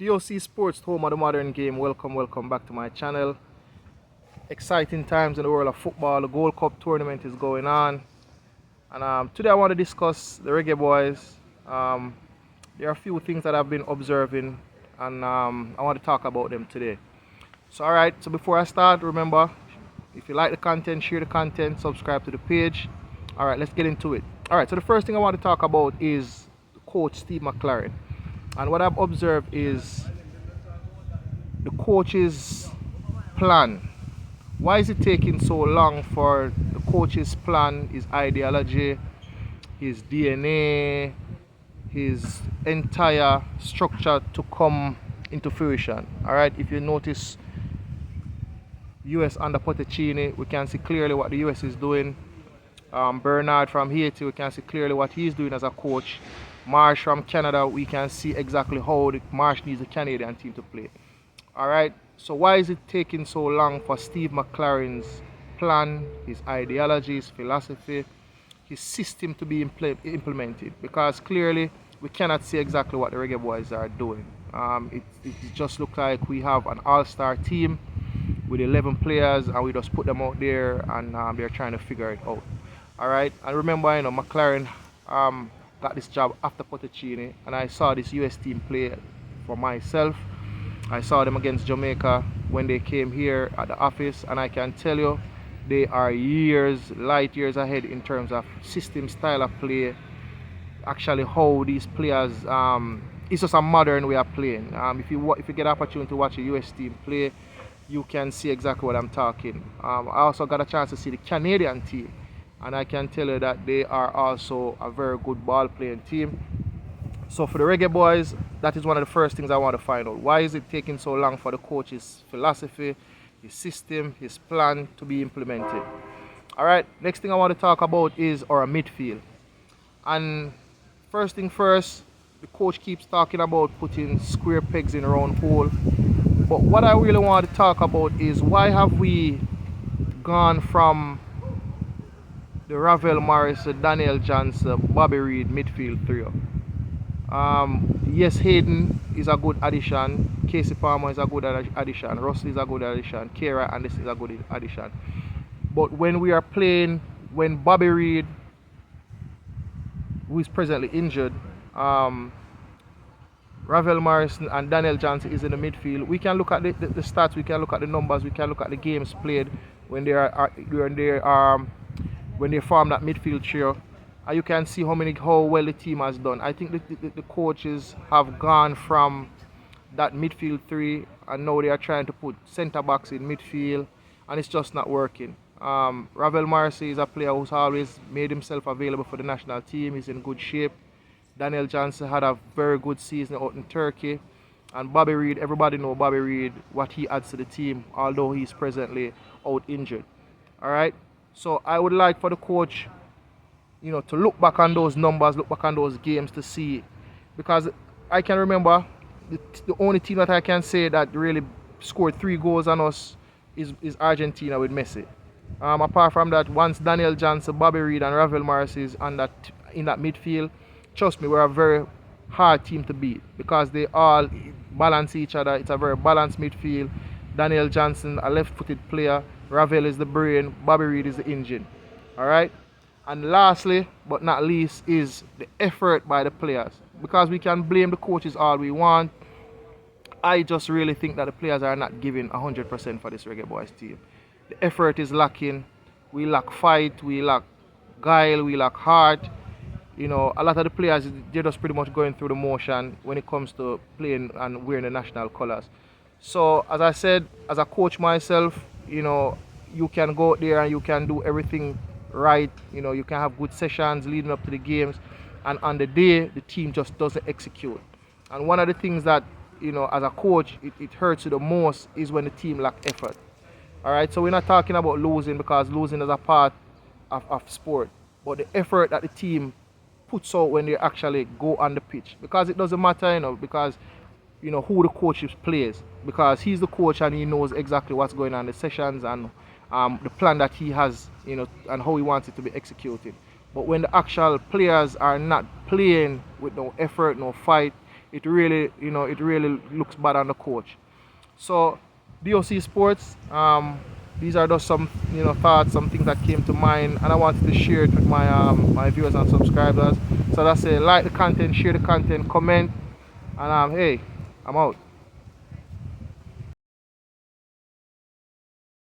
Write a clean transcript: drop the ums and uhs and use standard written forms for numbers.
DOC Sports, home of the modern game. Welcome back to my channel. Exciting times in the world of football. The Gold Cup tournament is going on. And today I want to discuss the Reggae Boyz. There are a few things that I've been observing and I want to talk about them today. So alright, so before I start, remember, if you like the content, share the content, subscribe to the page. Alright, let's get into it. Alright, so the first thing I want to talk about is Coach Steve McLaren. And what I've observed is the coach's plan. Why is it taking so long for the coach's plan, his ideology, his DNA, his entire structure to come into fruition? Alright, if you notice US under Pochettino, we can see clearly what the US is doing. Bernard from Haiti, we can see clearly what he's doing as a coach. Marsh from Canada, we can see exactly how the Marsh needs a Canadian team to play. Alright, so why is it taking so long for Steve McLaren's plan, his ideology, his philosophy, his system to be implemented? Because clearly we cannot see exactly what the Reggae Boyz are doing. It just looks like we have an all-star team with 11 players and we just put them out there and they're trying to figure it out. Alright, and remember, McLaren got this job after Pochettino, and I saw this US team play for myself. I saw them against Jamaica when they came here at the office, and I can tell you they are light years ahead in terms of system, style of play, actually how these players, it's just a modern way of playing. If you get an opportunity to watch a US team play, you can see exactly what I'm talking. I also got a chance to see the Canadian team, and I can tell you that they are also a very good ball playing team. So for the Reggae Boyz, that is one of the first things I want to find out. Why is it taking so long for the coach's philosophy, his system, his plan to be implemented? Alright, next thing I want to talk about is our midfield. And first thing first, the coach keeps talking about putting square pegs in round hole. But what I really want to talk about is why have we gone from the Ravel Morris, Daniel Johnson, Bobby Reid midfield trio? Yes, Hayden is a good addition, Casey Palmer is a good addition, Russell is a good addition, Kera and this is a good addition. But when we are playing, when Bobby Reid, who is presently injured, Ravel Morris and Daniel Johnson is in the midfield, we can look at the stats, we can look at the numbers, we can look at the games played when they form that midfield trio, and you can see how well the team has done. I think the coaches have gone from that midfield three and now they are trying to put centre backs in midfield, and it's just not working. Ravel Morrissey is a player who's always made himself available for the national team. He's in good shape. Daniel Johnson had a very good season out in Turkey. And Bobby Reid, everybody knows Bobby Reid, what he adds to the team, although he's presently out injured. Alright? So I would like for the coach, to look back on those numbers, look back on those games to see. Because I can remember the only team that I can say that really scored 3 goals on us is Argentina with Messi. Apart from that, once Daniel Johnson, Bobby Reid and Ravel Morris is in that midfield, trust me, we're a very hard team to beat because they all balance each other. It's a very balanced midfield. Daniel Johnson, a left-footed player. Ravel is the brain. Bobby Reid is the engine. Alright? And lastly, but not least, is the effort by the players. Because we can blame the coaches all we want, I just really think that the players are not giving 100% for this Reggae Boyz team. The effort is lacking. We lack fight, we lack guile, we lack heart. A lot of the players, they're just pretty much going through the motion when it comes to playing and wearing the national colours. So, as I said, as a coach myself, you can go out there and you can do everything right. You can have good sessions leading up to the games, and on the day, the team just doesn't execute. And one of the things that, as a coach, it hurts you the most is when the team lack effort. Alright, so we're not talking about losing, because losing is a part of sport, but the effort that the team puts out when they actually go on the pitch, because it doesn't matter, because who the coach plays, because he's the coach and he knows exactly what's going on in the sessions and the plan that he has, and how he wants it to be executed. But when the actual players are not playing with no effort, no fight, it really, it really looks bad on the coach. So DOC Sports, these are just some, thoughts, some things that came to mind, and I wanted to share it with my viewers and subscribers. So that's it. Like the content, share the content, comment, and hey, I'm out.